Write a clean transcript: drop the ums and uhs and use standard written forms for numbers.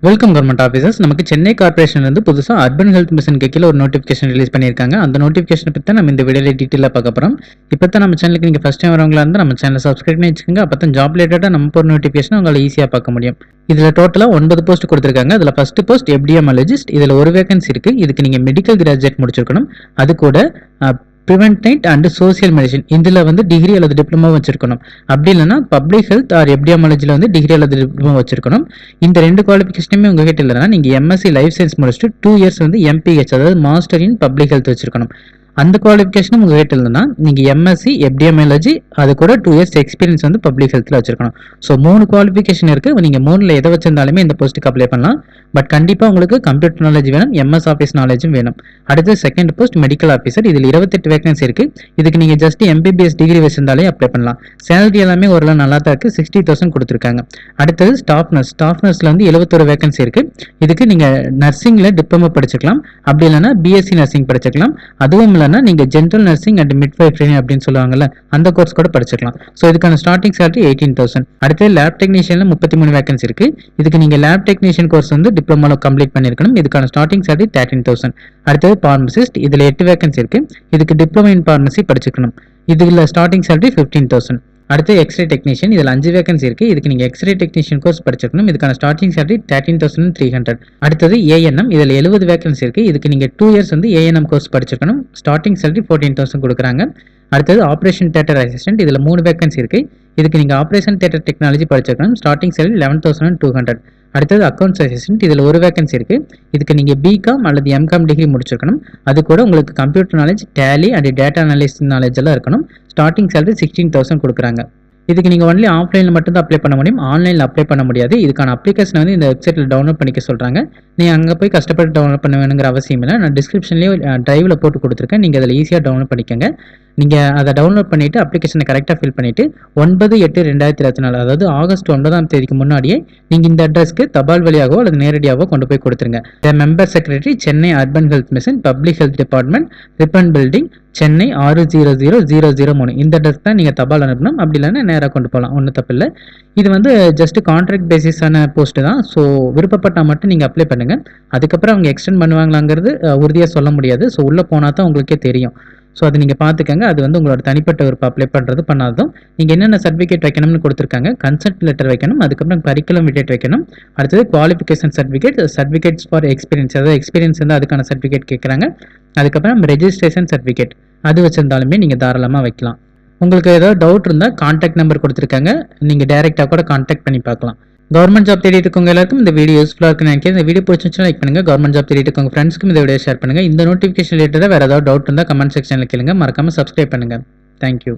Welcome government officers. நமக்கு Chennai corporation வந்து புதுசாக அர்பன் ஹெல்த் மிஷனுக்கு கீழே ஒரு நோட்டிஃபிகேஷன் ரிலீஸ் பண்ணியிருக்காங்க. அந்த நோட்டிஃபிகேஷனை பற்றி நம்ம இந்த வீடியோவில் டீட்டெயிலாக பார்க்க போகிறோம். இப்போ தான் நம்ம சேனலுக்கு நீங்கள் ஃபஸ்ட் டைம் வரவங்களா இருந்தால் நம்ம சேனலை சப்ஸ்கிரைப் பண்ணி வச்சுக்கோங்க. அப்போ தான் ஜாப் ரிலேட்டடாக நம்ம ஒரு நோட்டிஃபிகேஷன் உங்களால் ஈஸியாக பார்க்க முடியும். இதில் டோட்டலாக 9 போஸ்ட் கொடுத்துருக்காங்க. அதில் ஃபஸ்ட்டு போஸ்ட் எப்டிஎமாலஜிஸ்ட். இதில் ஒரு வேகன்சி இருக்குது. இதுக்கு நீங்கள் மெடிக்கல் கிராஜுவேட் முடிச்சிருக்கணும். அது கூட ப்ரிவென்டைட் அண்ட் சோசியல் மெடிசன் இதில் வந்து டிகிரி அல்லது டிப்ளமோ வச்சிருக்கணும். அப்படி இல்லைனா பப்ளிக் ஹெல்த் ஆர் எப்டிஎமாலஜியில் வந்து டிகிரி அல்லது டிப்ளமோ வச்சிருக்கணும். இந்த ரெண்டு குவாலிஃபிகேஷனுமே உங்ககிட்ட இல்லைனா நீங்கள் எம்எஸ்சி லைஃப் சயின்ஸ் முடிச்சுட்டு 2 இயர்ஸ் வந்து எம்பிஹெச் அதாவது மாஸ்டர் இன் பப்ளிக் ஹெல்த் வச்சிருக்கணும். அந்த குவாலிஃபிகேஷனும் உங்ககிட்ட இல்லைனா நீங்கள் எம்எஸ்சி எப்டிஎமாலஜி அது கூட 2 இயர்ஸ் எக்ஸ்பீரியன்ஸ் வந்து பப்ளிக் ஹெல்த்தில் வச்சிருக்கணும். ஸோ 3 குவாலிஃபிகேஷன் இருக்குது. நீங்கள் 3ல் எதை வச்சிருந்தாலுமே இந்த போஸ்ட்டுக்கு அப்ளை பண்ணலாம். பட் கண்டிப்பாக உங்களுக்கு கம்ப்யூட்டர் நாலேஜ் வேணும், எம்எஸ் ஆஃபீஸ் நாலேஜும் வேணும். அடுத்து செகண்ட் போஸ்ட் மெடிக்கல் ஆஃபீஸர். இதில் 28 வேகன்சி இருக்குது. இதுக்கு நீங்கள் ஜஸ்ட் எம்பிபிஎஸ் டிகிரி வச்சிருந்தாலே அப்ளை பண்ணலாம். சேலரி எல்லாமே ஓரளவு நல்லா தான் இருக்குது. 60,000 கொடுத்துருக்காங்க. அடுத்தது ஸ்டாஃப் நர்ஸ். ஸ்டாஃப் நர்ஸில் வந்து 71 வேகன்சி இருக்குது. இதுக்கு நீங்கள் நர்சிங்கில் டிப்ளமோ படிச்சுக்கலாம். அப்படி இல்லைனா பிஎஸ்சி நர்சிங் படிச்சுக்கலாம். அதுவும் இல்லைனா நீங்கள் ஜென்ரல் நர்சிங் அண்ட் மிட்வைஃபரி அப்படின்னு சொல்லுவாங்கல்ல, அந்த கோர்ஸ் கூட படிச்சுக்கலாம். ஸோ இதுக்கான ஸ்டார்டிங் சேலரி 18,000. அடுத்து லேப் டெக்னீஷியனில் 33 வேகன்சி இருக்குது. இதுக்கு நீங்கள் லேப் டெக்னீஷியன் கோர்ஸ் வந்து டிப்ளமோல கம்ப்ளீட் பண்ணியிருக்கணும். இதுக்கான ஸ்டார்டிங் சேலரி 13,000. அடுத்தது பார்மசிஸ்ட். இதில் 8 வேகன்சி இருக்குது. இதுக்கு டிப்ளமோ இன் பார்மசி படிச்சுக்கணும். இதில் ஸ்டார்டிங் சேலரி 15,000. அடுத்து எக்ஸ்ரே டெக்னீஷியன். இதில் 5 வேகன்சி இருக்குது. இதுக்கு நீங்கள் எக்ஸ்ரே டெக்னீஷியன் கோர்ஸ் படிச்சிருக்கணும். இதுக்கான ஸ்டார்டிங் சேலரி 13,300. அடுத்தது ஏஎன்எம். இதில் 70 வேகன்சி இருக்குது. இதுக்கு நீங்கள் 2 இயர்ஸ் வந்து ஏஎன்எம் கோர்ஸ் படிச்சிருக்கணும். ஸ்டார்டிங் சேலரி 14,000 கொடுக்குறாங்க. அடுத்தது ஆப்ரேஷன் தியேட்டர் அசிஸ்டன்ட். இதில் 3 வேகன்சி இருக்குது. இதுக்கு நீங்கள் ஆப்ரேஷன் தியேட்டர் டெக்னாலஜி படிச்சிருக்கணும். Starting salary 11,200. அடுத்தது அக்கௌண்ட்ஸ் அசிஸ்டன்ட். இதில் ஒரு வேகன்சி இருக்குது. இதுக்கு நீங்கள் பிகாம் அல்லது எம்காம் டிகிரி முடிச்சிருக்கணும். அது கூட உங்களுக்கு computer knowledge, Tally and data analyst knowledge எல்லாம் இருக்கணும். ஸ்டார்டிங் சேலரி 16,000 கொடுக்குறாங்க. இதுக்கு நீங்கள் ஒன்லி ஆஃப்லைனில் மட்டும் தான் அப்ளை பண்ண முடியும். ஆன்லைனில் அப்ளை பண்ண முடியாது. இதுக்கான அப்ளிகேஷன் வந்து இந்த வெப்சைட்டில் டவுன்லோட் பண்ணிக்க சொல்கிறாங்க. நீங்கள் அங்கே போய் கஷ்டப்பட்டு டவுன்லோட் பண்ண வேணுங்கிற அவசியம் இல்லை. நான் டிஸ்கிரிப்ஷன்லேயே டிரைவில் போட்டு கொடுத்துருக்கேன். நீங்கள் அதில் ஈஸியாக டவுன்லோட் பண்ணிக்கோங்க. நீங்கள் அதை டவுன்லோட் பண்ணிவிட்டு அப்ளிகேஷனை கரெக்டாக ஃபில் பண்ணிவிட்டு 9/8/2024 அதாவது ஆகஸ்ட் 9ஆம் தேதிக்கு முன்னாடியே நீங்கள் இந்த அட்ரஸ்க்கு தபால் வழியாகவோ அல்லது நேரடியாகவோ கொண்டு போய் கொடுத்துருங்க. Member secretary, Chennai urban health mission, public health department, Ripon building, Chennai 600003 இந்த அட்ரஸ் தான் நீங்கள் தபால் அனுப்பணும். அப்படி இல்லைன்னா நேராக கொண்டு போகலாம், ஒன்றும் தப்பில்லை. இது வந்து ஜஸ்ட் கான்ட்ராக்ட் பேசிஸான போஸ்ட்டு தான். ஸோ விருப்பப்பட்டால் மட்டும் நீங்கள் அப்ளை பண்ணுங்கள். அதுக்கப்புறம் அவங்க எக்ஸ்டெண்ட் பண்ணுவாங்களாங்கிறது உறுதியாக சொல்ல முடியாது. ஸோ உள்ளே போனால் தான் உங்களுக்கே தெரியும். ஸோ அது நீங்கள் பார்த்துக்கங்க. அது வந்து உங்களோட தனிப்பட்ட விருப்பம். அப்ளை பண்ணுறது பண்ணாததும் நீங்கள் என்னென்ன சர்டிஃபிகேட் வைக்கணும்னு கொடுத்துருக்காங்க. கன்சென்ட் லெட்டர் வைக்கணும். அதுக்கப்புறம் கரிக்குலம் விடேட் வைக்கணும். அடுத்தது qualification certificate, certificates for experience அதாவது எக்ஸ்பீரியன்ஸ் வந்து அதுக்கான சர்டிஃபிகேட் கேட்குறாங்க. அதுக்கப்புறம் ரெஜிஸ்ட்ரேஷன் சர்டிஃபிகேட் அது வச்சிருந்தாலுமே நீங்கள் தாராளமாக வைக்கலாம். உங்களுக்கு ஏதாவது டவுட் இருந்தால் கான்டாக்ட் நம்பர் கொடுத்துருக்காங்க. நீங்கள் டைரெக்டாக கூட கான்டாக்ட் பண்ணி பார்க்கலாம். கவர்மெண்ட் ஜாப் தேடிட்டு இருக்கவங்க எல்லாருக்கும் இந்த வீடியோ யூஸ்ஃபுல்லாக இருக்குன்னு நினைக்கிறேன். இந்த வீடியோ பிடிச்சிருந்துச்சுன்னா லைக் பண்ணுங்கள். கவர்மெண்ட் ஜாப் தேடிட்டு இருக்கவங்க ஃப்ரெண்ட்ஸ்க்கும் இந்த வீடியோ ஷேர் பண்ணுங்கள். இந்த நோட்டிஃபிகேஷன் ரிலேட்டடாக வேறு ஏதாவது டவுட் இருந்தால் கமெண்ட் செக்ஷனில் கேளுங்க. மறக்காமல் சப்ஸ்கிரைப் பண்ணுங்கள். தேங்க்யூ.